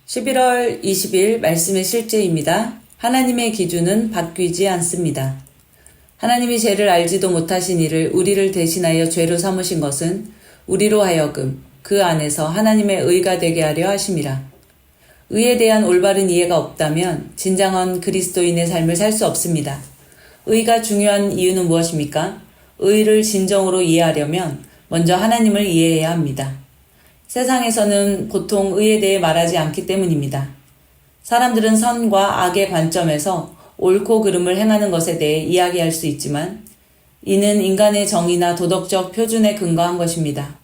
11월 20일 말씀의 실제입니다. 하나님의 기준은 바뀌지 않습니다. 하나님이 죄를 알지도 못하신 이를 우리를 대신하여 죄로 삼으신 것은 우리로 하여금 그 안에서 하나님의 의가 되게 하려 하심이라. 의에 대한 올바른 이해가 없다면 진정한 그리스도인의 삶을 살 수 없습니다. 의가 중요한 이유는 무엇입니까? 의를 진정으로 이해하려면 먼저 하나님을 이해해야 합니다. 세상에서는 보통 의에 대해 말하지 않기 때문입니다. 사람들은 선과 악의 관점에서 옳고 그름을 행하는 것에 대해 이야기할 수 있지만 이는 인간의 정의나 도덕적 표준에 근거한 것입니다.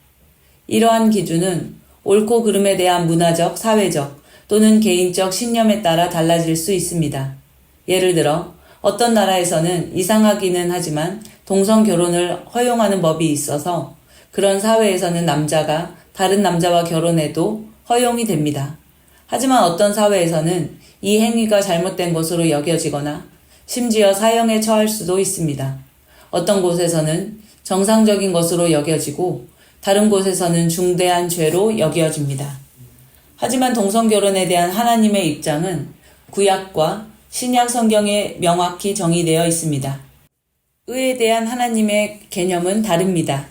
이러한 기준은 옳고 그름에 대한 문화적, 사회적 또는 개인적 신념에 따라 달라질 수 있습니다. 예를 들어 어떤 나라에서는 이상하기는 하지만 동성 결혼을 허용하는 법이 있어서 그런 사회에서는 남자가 다른 남자와 결혼해도 허용이 됩니다. 하지만 어떤 사회에서는 이 행위가 잘못된 것으로 여겨지거나 심지어 사형에 처할 수도 있습니다. 어떤 곳에서는 정상적인 것으로 여겨지고 다른 곳에서는 중대한 죄로 여겨집니다. 하지만 동성결혼에 대한 하나님의 입장은 구약과 신약 성경에 명확히 정의되어 있습니다. 의에 대한 하나님의 개념은 다릅니다.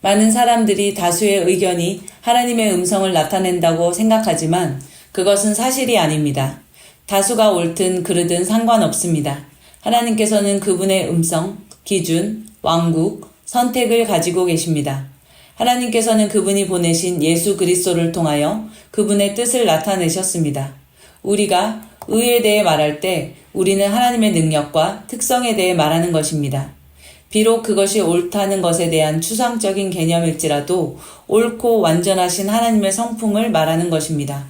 많은 사람들이 다수의 의견이 하나님의 음성을 나타낸다고 생각하지만 그것은 사실이 아닙니다. 다수가 옳든 그르든 상관없습니다. 하나님께서는 그분의 음성, 기준, 왕국, 선택을 가지고 계십니다. 하나님께서는 그분이 보내신 예수 그리스도를 통하여 그분의 뜻을 나타내셨습니다. 우리가 의에 대해 말할 때 우리는 하나님의 능력과 특성에 대해 말하는 것입니다. 비록 그것이 옳다는 것에 대한 추상적인 개념일지라도 옳고 완전하신 하나님의 성품을 말하는 것입니다.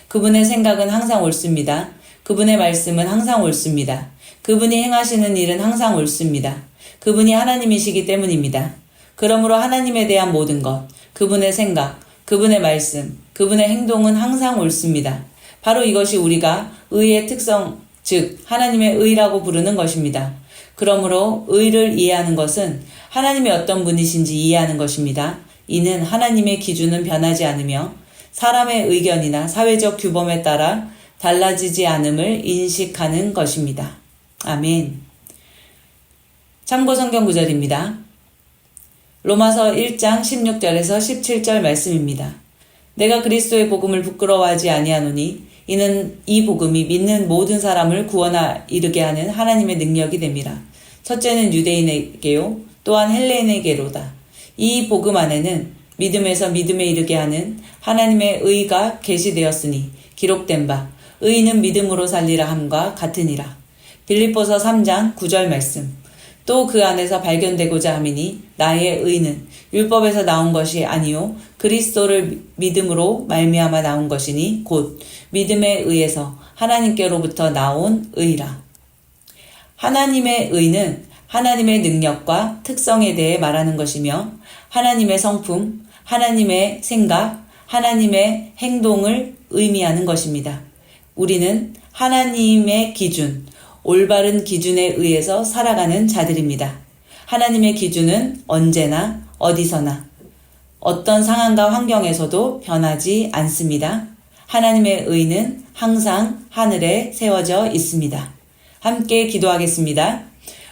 그분의 생각은 항상 옳습니다. 그분의 말씀은 항상 옳습니다. 그분이 행하시는 일은 항상 옳습니다. 그분이 하나님이시기 때문입니다. 그러므로 하나님에 대한 모든 것, 그분의 생각, 그분의 말씀, 그분의 행동은 항상 옳습니다. 바로 이것이 우리가 의의 특성, 즉 하나님의 의라고 부르는 것입니다. 그러므로 의를 이해하는 것은 하나님이 어떤 분이신지 이해하는 것입니다. 이는 하나님의 기준은 변하지 않으며 사람의 의견이나 사회적 규범에 따라 달라지지 않음을 인식하는 것입니다. 아멘. 참고 성경 구절입니다. 로마서 1장 16절에서 17절 말씀입니다. 내가 그리스도의 복음을 부끄러워하지 아니하노니 이는 이 복음이 믿는 모든 사람을 구원하 이르게 하는 하나님의 능력이 됨이라. 첫째는 유대인에게요 또한 헬레인에게로다. 이 복음 안에는 믿음에서 믿음에 이르게 하는 하나님의 의가 계시되었으니 기록된 바 의인은 믿음으로 살리라 함과 같으니라. 빌립보서 3장 9절 말씀. 또 그 안에서 발견되고자 함이니 나의 의는 율법에서 나온 것이 아니요 그리스도를 믿음으로 말미암아 나온 것이니 곧 믿음에 의해서 하나님께로부터 나온 의라. 하나님의 의는 하나님의 능력과 특성에 대해 말하는 것이며 하나님의 성품, 하나님의 생각, 하나님의 행동을 의미하는 것입니다. 우리는 하나님의 기준, 올바른 기준에 의해서 살아가는 자들입니다. 하나님의 기준은 언제나 어디서나 어떤 상황과 환경에서도 변하지 않습니다. 하나님의 의는 항상 하늘에 세워져 있습니다. 함께 기도하겠습니다.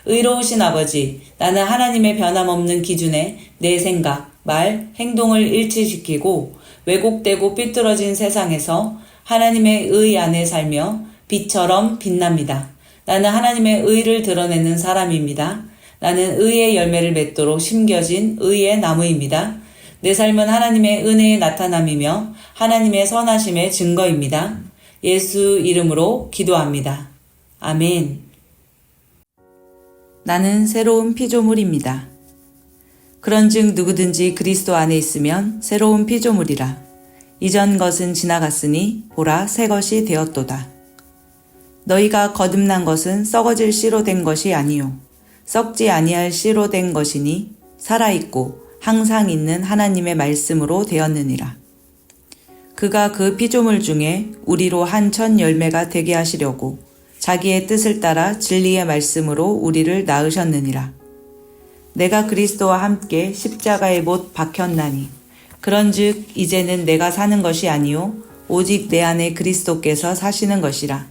의로우신 아버지, 나는 하나님의 변함없는 기준에 내 생각, 말, 행동을 일치시키고 왜곡되고 삐뚤어진 세상에서 하나님의 의 안에 살며 빛처럼 빛납니다. 나는 하나님의 의를 드러내는 사람입니다. 나는 의의 열매를 맺도록 심겨진 의의 나무입니다. 내 삶은 하나님의 은혜의 나타남이며 하나님의 선하심의 증거입니다. 예수 이름으로 기도합니다. 아멘. 나는 새로운 피조물입니다. 그런즉 누구든지 그리스도 안에 있으면 새로운 피조물이라. 이전 것은 지나갔으니 보라 새 것이 되었도다. 너희가 거듭난 것은 썩어질 씨로 된 것이 아니요 썩지 아니할 씨로 된 것이니 살아있고 항상 있는 하나님의 말씀으로 되었느니라. 그가 그 피조물 중에 우리로 한 첫 열매가 되게 하시려고 자기의 뜻을 따라 진리의 말씀으로 우리를 낳으셨느니라. 내가 그리스도와 함께 십자가에 못 박혔나니 그런즉 이제는 내가 사는 것이 아니요 오직 내 안에 그리스도께서 사시는 것이라.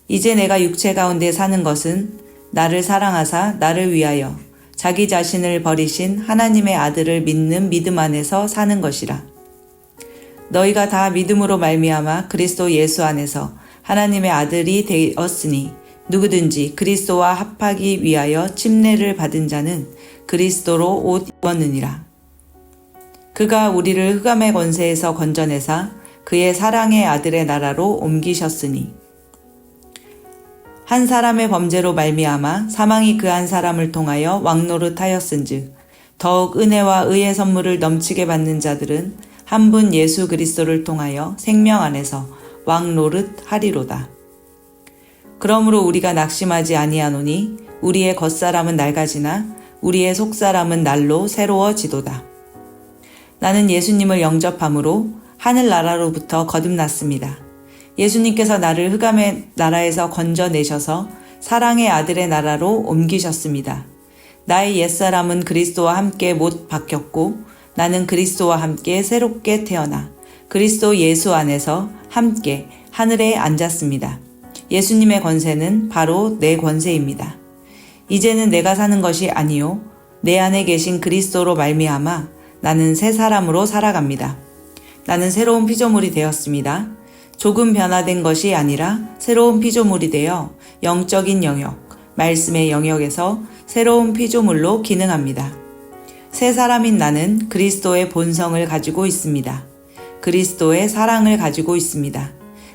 이제 내가 육체 가운데 사는 것은 나를 사랑하사 나를 위하여 자기 자신을 버리신 하나님의 아들을 믿는 믿음 안에서 사는 것이라. 너희가 다 믿음으로 말미암아 그리스도 예수 안에서 하나님의 아들이 되었으니 누구든지 그리스도와 합하기 위하여 침례를 받은 자는 그리스도로 옷 입었느니라. 그가 우리를 흑암의 권세에서 건져내사 그의 사랑의 아들의 나라로 옮기셨으니 한 사람의 범죄로 말미암아 사망이 그 한 사람을 통하여 왕노릇하였은즉 더욱 은혜와 의의 선물을 넘치게 받는 자들은 한 분 예수 그리스도를 통하여 생명 안에서 왕노릇하리로다. 그러므로 우리가 낙심하지 아니하노니 우리의 겉사람은 낡아지나 우리의 속사람은 날로 새로워지도다. 나는 예수님을 영접함으로 하늘나라로부터 거듭났습니다. 예수님께서 나를 흑암의 나라에서 건져내셔서 사랑의 아들의 나라로 옮기셨습니다. 나의 옛사람은 그리스도와 함께 못 박혔고 나는 그리스도와 함께 새롭게 태어나 그리스도 예수 안에서 함께 하늘에 앉았습니다. 예수님의 권세는 바로 내 권세입니다. 이제는 내가 사는 것이 아니요 내 안에 계신 그리스도로 말미암아 나는 새 사람으로 살아갑니다. 나는 새로운 피조물이 되었습니다. 조금 변화된 것이 아니라 새로운 피조물이 되어 영적인 영역, 말씀의 영역에서 새로운 피조물로 기능합니다. 새 사람인 나는 그리스도의 본성을 가지고 있습니다. 그리스도의 사랑을 가지고 있습니다.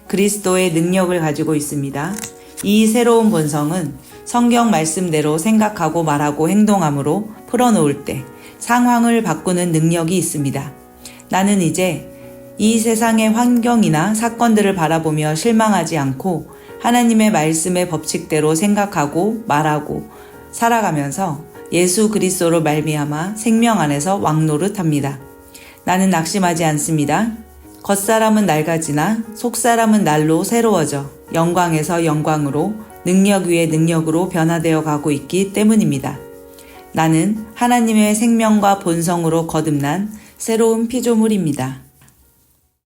그리스도의 능력을 가지고 있습니다. 이 새로운 본성은 성경 말씀대로 생각하고 말하고 행동함으로 풀어놓을 때 상황을 바꾸는 능력이 있습니다. 나는 이제 이 세상의 환경이나 사건들을 바라보며 실망하지 않고 하나님의 말씀의 법칙대로 생각하고 말하고 살아가면서 예수 그리스도로 말미암아 생명 안에서 왕노릇합니다. 나는 낙심하지 않습니다. 겉사람은 낡아지나 속사람은 날로 새로워져 영광에서 영광으로 능력 위에 능력으로 변화되어 가고 있기 때문입니다. 나는 하나님의 생명과 본성으로 거듭난 새로운 피조물입니다.